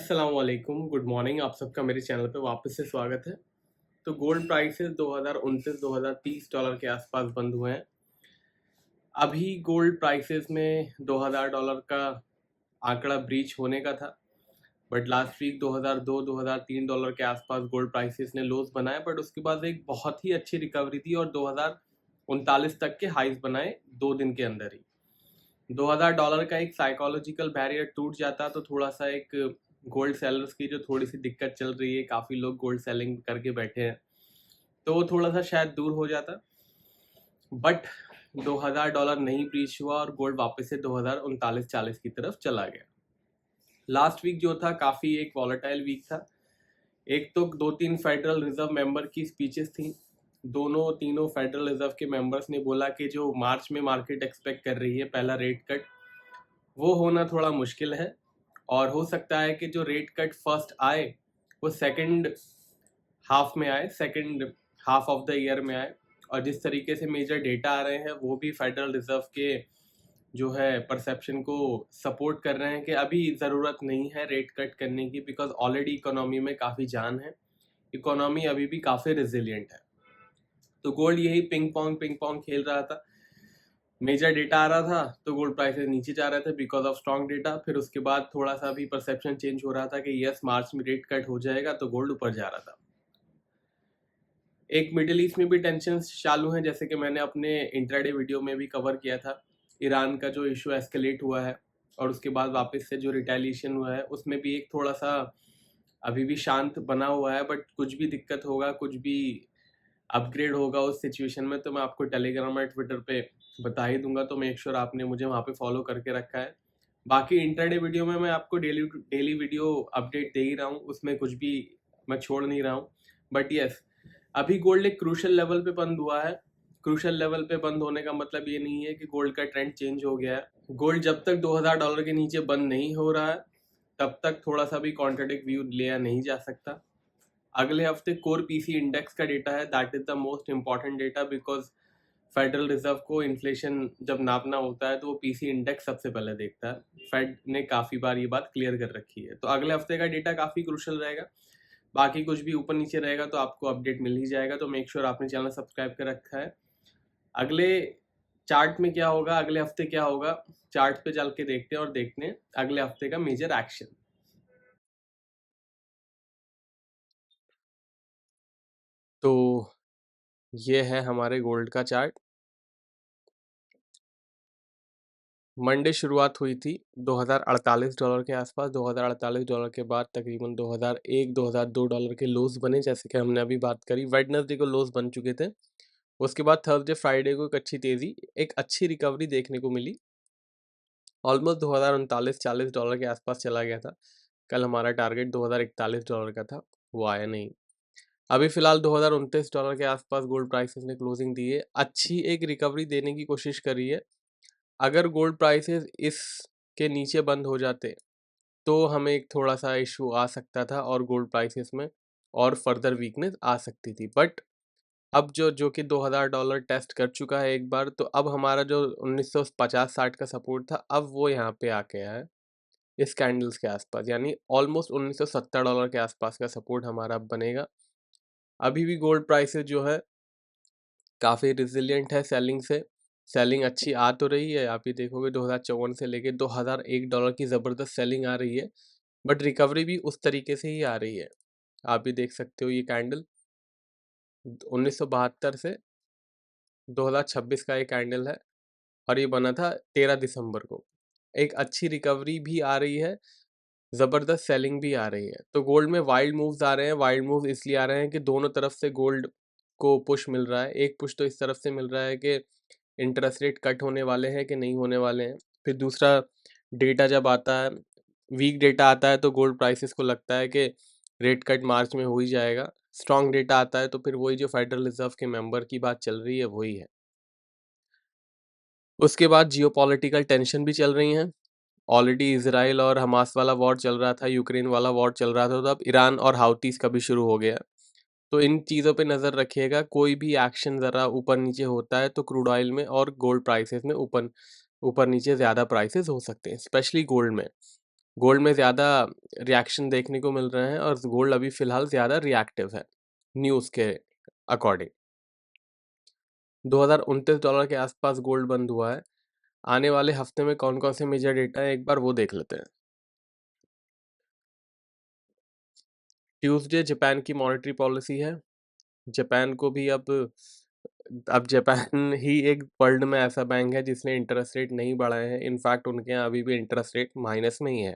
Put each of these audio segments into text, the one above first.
अस्सलामुअलैकुम, good morning. आप सबका मेरे चैनल पे वापस से स्वागत है। तो गोल्ड प्राइसेस 2029-2030 डॉलर के आसपास बंद हुए हैं। अभी गोल्ड प्राइसेस में $2000 का आंकड़ा ब्रीच होने का था, बट लास्ट वीक 2002-2003 डॉलर के आसपास गोल्ड प्राइसेस ने लोज बनाए, बट उसके बाद एक बहुत ही अच्छी रिकवरी थी और 2039 तक के हाइज बनाए 2 दिन के अंदर ही। $2000 का एक साइकोलॉजिकल बैरियर टूट जाता तो थोड़ा सा एक गोल्ड सेलर्स की जो थोड़ी सी दिक्कत चल रही है, काफ़ी लोग गोल्ड सेलिंग करके बैठे हैं, तो वो थोड़ा सा शायद दूर हो जाता। बट $2000 नहीं ब्रीच हुआ और गोल्ड वापस से 2039-40 की तरफ चला गया। लास्ट वीक जो था काफ़ी एक वॉलेटाइल वीक था। एक तो 2-3 फेडरल रिजर्व मेंबर की स्पीचेस थी। दोनों तीनों फेडरल रिजर्व के मेंबर्स ने बोला कि जो मार्च में मार्केट एक्सपेक्ट कर रही है पहला रेट कट, वो होना थोड़ा मुश्किल है और हो सकता है कि जो रेट कट फर्स्ट आए वो सेकंड हाफ में आए, second half of the year में आए। और जिस तरीके से मेजर डेटा आ रहे हैं वो भी फेडरल रिजर्व के जो है परसेप्शन को सपोर्ट कर रहे हैं कि अभी ज़रूरत नहीं है रेट कट करने की, बिकॉज ऑलरेडी इकोनॉमी में काफ़ी जान है, इकोनॉमी अभी भी काफ़ी रिजिलियंट है। तो गोल्ड यही पिंग पोंग खेल रहा था। मेजर डेटा आ रहा था तो गोल्ड प्राइसेस नीचे जा रहे थे बिकॉज ऑफ स्ट्रॉन्ग डेटा। फिर उसके बाद थोड़ा सा भी परसेप्शन चेंज हो रहा था कि यस मार्च में रेट कट हो जाएगा, तो गोल्ड ऊपर जा रहा था। एक मिडिल ईस्ट में भी टेंशन चालू हैं, जैसे कि मैंने अपने इंट्राडे वीडियो में भी कवर किया था। ईरान का जो इशू एस्केलेट हुआ है और उसके बाद वापस से जो रिटेलिएशन हुआ है, उसमें भी एक थोड़ा सा अभी भी शांत बना हुआ है। बट कुछ भी दिक्कत होगा, कुछ भी अपग्रेड होगा उस सिचुएशन में, तो मैं आपको टेलीग्राम और ट्विटर पे बता ही दूंगा। तो मेक श्योर आपने मुझे वहाँ पे फॉलो करके रखा है। बाकी इंट्राडे वीडियो में मैं आपको डेली वीडियो अपडेट दे ही रहा हूँ, उसमें कुछ भी मैं छोड़ नहीं रहा हूँ। बट यस, अभी गोल्ड एक क्रूशल लेवल पे बंद हुआ है। क्रूशल लेवल पे बंद होने का मतलब ये नहीं है कि गोल्ड का ट्रेंड चेंज हो गया है। गोल्ड जब तक $2000 के नीचे बंद नहीं हो रहा है तब तक थोड़ा सा भी कॉन्ट्राडिक्ट व्यू लिया नहीं जा सकता। अगले हफ्ते कोर पीसी इंडेक्स का डेटा है, that is the most important data, because federal reserve को इन्फ्लेशन जब नापना होता है तो वो पीसी इंडेक्स सबसे पहले देखता है। फेड ने काफ़ी बार ये बात क्लियर कर रखी है, तो अगले हफ्ते का डेटा काफ़ी क्रूशल रहेगा। बाकी कुछ भी ऊपर नीचे रहेगा तो आपको अपडेट मिल ही जाएगा। तो मेक श्योर आपने चैनल सब्सक्राइब कर रखा है। अगले चार्ट में क्या होगा, अगले हफ्ते क्या होगा, चार्ट पे चल के देखते हैं और देखते हैं अगले हफ्ते का मेजर एक्शन। तो ये है हमारे गोल्ड का चार्ट। मंडे शुरुआत हुई थी $2048 के आसपास। $2048 के बाद तकरीबन 2001-2002 के लोज बने, जैसे कि हमने अभी बात करी। वेडनेसडे को लोज बन चुके थे। उसके बाद थर्सडे फ्राइडे को एक अच्छी तेज़ी, एक अच्छी रिकवरी देखने को मिली। ऑलमोस्ट $2039-40 के आसपास चला गया था। कल हमारा टारगेट $2041 का था, वो आया नहीं। अभी फ़िलहाल $2029 के आसपास गोल्ड प्राइसेस ने क्लोजिंग दी है। अच्छी एक रिकवरी देने की कोशिश करी है। अगर गोल्ड प्राइसेस इसके नीचे बंद हो जाते तो हमें एक थोड़ा सा इशू आ सकता था और गोल्ड प्राइसेस में और फर्दर वीकनेस आ सकती थी। बट अब जो कि $2000 टेस्ट कर चुका है एक बार, तो अब हमारा जो 1950-60 का सपोर्ट था, अब वो यहाँ पे आ गया है इस कैंडल्स के आसपास, यानी ऑलमोस्ट $1970 के आसपास का सपोर्ट हमारा अब बनेगा। अभी भी गोल्ड प्राइसेस जो है काफ़ी रिजिलियंट है सेलिंग से। सेलिंग अच्छी आ तो रही है, आप ये देखोगे 2054 से लेके $2001 की ज़बरदस्त सेलिंग आ रही है, बट रिकवरी भी उस तरीके से ही आ रही है। आप भी देख सकते हो ये कैंडल 1972 से 2026 का ये कैंडल है और ये बना था 13 दिसंबर को। एक अच्छी रिकवरी भी आ रही है, ज़बरदस्त सेलिंग भी आ रही है। तो गोल्ड में वाइल्ड मूव्स आ रहे हैं। वाइल्ड मूव्स इसलिए आ रहे हैं कि दोनों तरफ से गोल्ड को पुश मिल रहा है। एक पुश तो इस तरफ से मिल रहा है कि इंटरेस्ट रेट कट होने वाले हैं कि नहीं होने वाले हैं। फिर दूसरा, डेटा जब आता है, वीक डेटा आता है, तो गोल्ड प्राइसेस को लगता है कि रेट कट मार्च में हो ही जाएगा। स्ट्रॉन्ग डेटा आता है तो फिर वही जो फेडरल रिजर्व के मेंबर की बात चल रही है वही है। उसके बाद जियोपॉलिटिकल टेंशन भी चल रही हैं। ऑलरेडी इजराइल और हमास वाला वॉर चल रहा था, यूक्रेन वाला वॉर चल रहा था, तो अब ईरान और हाउतीस का भी शुरू हो गया। तो इन चीज़ों पे नज़र रखिएगा। कोई भी एक्शन ज़रा ऊपर नीचे होता है तो क्रूड ऑयल में और गोल्ड प्राइसेस में ऊपर ऊपर नीचे ज़्यादा प्राइसेस हो सकते हैं, स्पेशली गोल्ड में। गोल्ड में ज़्यादा रिएक्शन देखने को मिल रहे हैं और गोल्ड अभी फ़िलहाल ज़्यादा रिएक्टिव है न्यूज़ के अकॉर्डिंग। $2029 के आसपास गोल्ड बंद हुआ है। आने वाले हफ्ते में कौन कौन से मेजर डेटा है एक बार वो देख लेते हैं। ट्यूसडे जापान की मॉनेटरी पॉलिसी है। जापान को भी अब जापान ही एक वर्ल्ड में ऐसा बैंक है जिसने इंटरेस्ट रेट नहीं बढ़ाए हैं। इनफैक्ट उनके यहाँ अभी भी इंटरेस्ट रेट माइनस में ही है।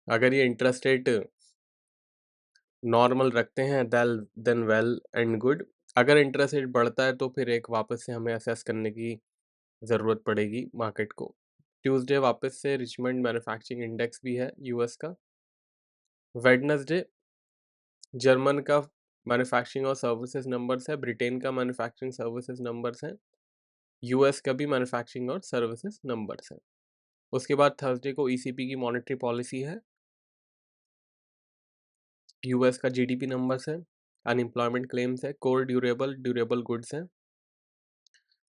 अगर ये इंटरेस्ट रेट नॉर्मल रखते हैं देन वेल एंड गुड। अगर इंटरेस्ट रेट बढ़ता है तो फिर एक वापस से हमें असेस करने की ज़रूरत पड़ेगी मार्केट को। ट्यूसडे वापस से रिचमंड मैन्युफैक्चरिंग इंडेक्स भी है यूएस का। वेडनेसडे जर्मन का मैन्युफैक्चरिंग और सर्विसेज नंबर्स है। ब्रिटेन का मैन्युफैक्चरिंग सर्विसेज नंबर्स हैं। यूएस का भी मैन्युफैक्चरिंग और सर्विसेज नंबर्स हैं। उसके बाद थर्सडे को ईसीबी की मॉनेटरी पॉलिसी है। यूएस का जीडीपी नंबर्स है, अनएम्प्लॉयमेंट क्लेम्स है, कोर ड्यूरेबल गुड्स हैं।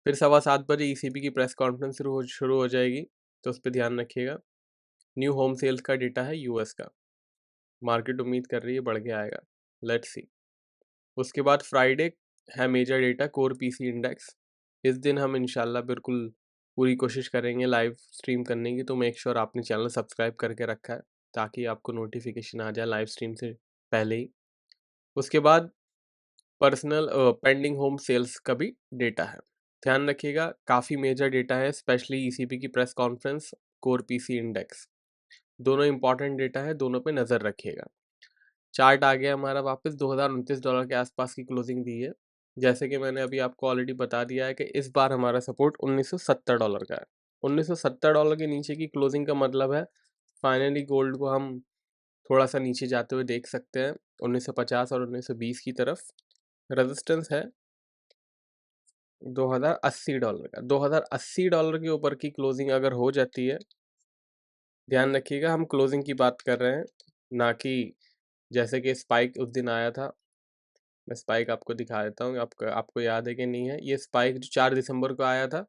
फिर 7:15 ईसीबी की प्रेस कॉन्फ्रेंस शुरू हो जाएगी, तो उस पर ध्यान रखिएगा। न्यू होम सेल्स का डेटा है यूएस का। मार्केट उम्मीद कर रही है बढ़ के आएगा, लेट्स सी। उसके बाद फ्राइडे है major data core PC index. इस दिन हम इंशाल्लाह बिल्कुल पूरी कोशिश करेंगे लाइव स्ट्रीम करने की, तो मेक श्योर आपने चैनल सब्सक्राइब करके रखा है ताकि आपको नोटिफिकेशन आ जाए लाइव स्ट्रीम से पहले ही। उसके बाद पर्सनल पेंडिंग होम सेल्स का भी डेटा है, ध्यान रखिएगा। काफ़ी मेजर डेटा है, स्पेशली ईसीबी की press conference, core PC index, दोनों इंपॉर्टेंट डेटा है, दोनों पे नज़र रखिएगा। चार्ट आ गया हमारा वापस। $2029 के आसपास की क्लोजिंग दी है। जैसे कि मैंने अभी आपको ऑलरेडी बता दिया है कि इस बार हमारा सपोर्ट $1970 का है। $1970 के नीचे की क्लोजिंग का मतलब है फाइनली गोल्ड को हम थोड़ा सा नीचे जाते हुए देख सकते हैं 1950 और 1920 की तरफ। रेजिस्टेंस है $2080 का। $2080 के ऊपर की क्लोजिंग अगर हो जाती है, ध्यान रखिएगा हम क्लोजिंग की बात कर रहे हैं, ना कि जैसे कि स्पाइक उस दिन आया था। मैं स्पाइक आपको दिखा देता हूँ, आपको याद है कि नहीं है। ये स्पाइक जो 4 दिसंबर को आया था,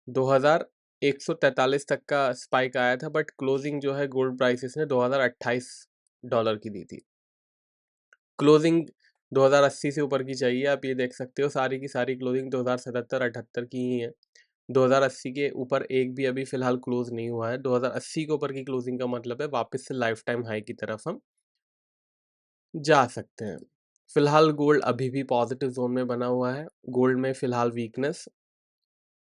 2143 तक का स्पाइक आया था, बट क्लोजिंग जो है गोल्ड प्राइसेस ने $2028 की दी थी। क्लोजिंग 2080 से ऊपर की चाहिए। आप ये देख सकते हो सारी की सारी क्लोजिंग 2077-78 की ही है। 2080 के ऊपर एक भी अभी फिलहाल क्लोज नहीं हुआ है। 2080 के ऊपर की क्लोजिंग का मतलब है वापस से लाइफ टाइम हाई की तरफ हम जा सकते हैं। फिलहाल गोल्ड अभी भी पॉजिटिव जोन में बना हुआ है। गोल्ड में फिलहाल वीकनेस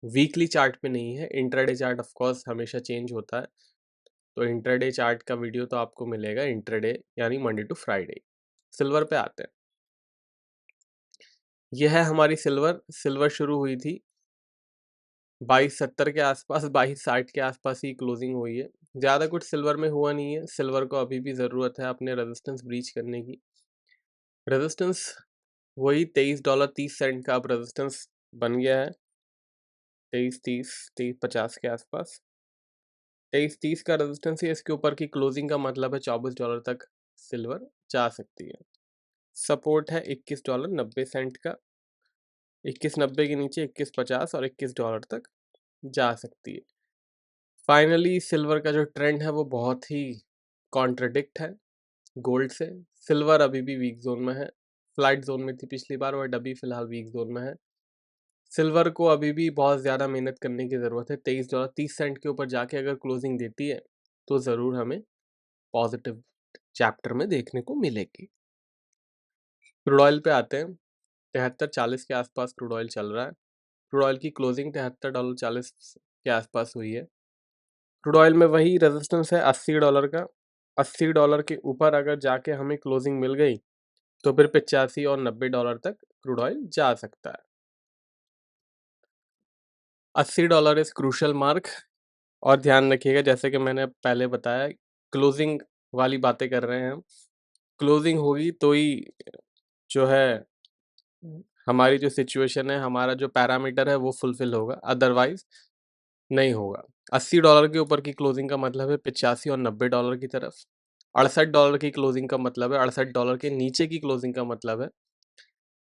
वीकली चार्ट पे नहीं है। इंट्राडे चार्ट ऑफ कोर्स हमेशा चेंज होता है, तो इंट्राडे चार्ट का वीडियो तो आपको मिलेगा इंट्राडे यानी मंडे टू फ्राइडे। सिल्वर पे आते हैं। यह है हमारी सिल्वर शुरू हुई थी 2270 के आसपास, 2260 के आसपास ही क्लोजिंग हुई है। ज़्यादा कुछ सिल्वर में हुआ नहीं है। सिल्वर को अभी भी ज़रूरत है अपने रेजिस्टेंस ब्रीच करने की। रेजिस्टेंस वही $23.30 का अब रेजिस्टेंस बन गया है। 23:30 23:50 के आसपास 23:30 का रेजिस्टेंस है। इसके ऊपर की क्लोजिंग का मतलब है $24 तक सिल्वर जा सकती है। सपोर्ट है $21.90 का। 21.90 के नीचे 21.50 और $21 तक जा सकती है। फाइनली सिल्वर का जो ट्रेंड है वो बहुत ही कॉन्ट्रडिक्ट है गोल्ड से। सिल्वर अभी भी वीक जोन में है। फ्लाइट जोन में थी पिछली बार, और अभी फिलहाल वीक जोन में है। सिल्वर को अभी भी बहुत ज़्यादा मेहनत करने की ज़रूरत है। $23.30 के ऊपर जाके अगर क्लोजिंग देती है तो ज़रूर हमें पॉजिटिव चैप्टर में देखने को मिलेगी। क्रूड ऑयल पे आते हैं। 73.40 के आसपास क्रूड ऑयल चल रहा है। क्रूड ऑयल की क्लोजिंग $73.40 के आसपास हुई है। क्रूड ऑयल में वही रेजिस्टेंस है $80 का। $80 के ऊपर अगर जाके हमें क्लोजिंग मिल गई तो फिर 85 और $90 तक क्रूड ऑयल जा सकता है। $80 इज क्रूशल मार्क। और ध्यान रखिएगा, जैसे कि मैंने पहले बताया, क्लोजिंग वाली बातें कर रहे हैं हम। क्लोजिंग होगी तो ही जो है हमारी जो सिचुएशन है, हमारा जो पैरामीटर है वो फुलफिल होगा, अदरवाइज नहीं होगा। $80 के ऊपर की क्लोजिंग का मतलब है 85 और $90 की तरफ। $68 की क्लोजिंग का मतलब है, $68 के नीचे की क्लोजिंग का मतलब है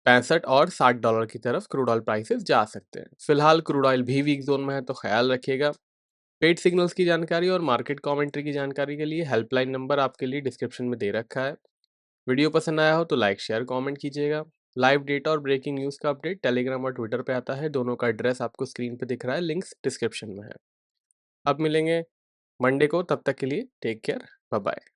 65 और $60 की तरफ क्रूड ऑयल प्राइसेस जा सकते हैं। फिलहाल क्रूड ऑयल भी वीक जोन में है, तो ख्याल रखिएगा। पेड सिग्नल्स की जानकारी और मार्केट कमेंट्री की जानकारी के लिए हेल्पलाइन नंबर आपके लिए डिस्क्रिप्शन में दे रखा है। वीडियो पसंद आया हो तो लाइक शेयर कमेंट कीजिएगा। लाइव डेटा और ब्रेकिंग न्यूज़ का अपडेट टेलीग्राम और ट्विटर पे आता है, दोनों का एड्रेस आपको स्क्रीन पे दिख रहा है, लिंक्स डिस्क्रिप्शन में है। अब मिलेंगे मंडे को, तब तक के लिए टेक केयर, बाय बाय।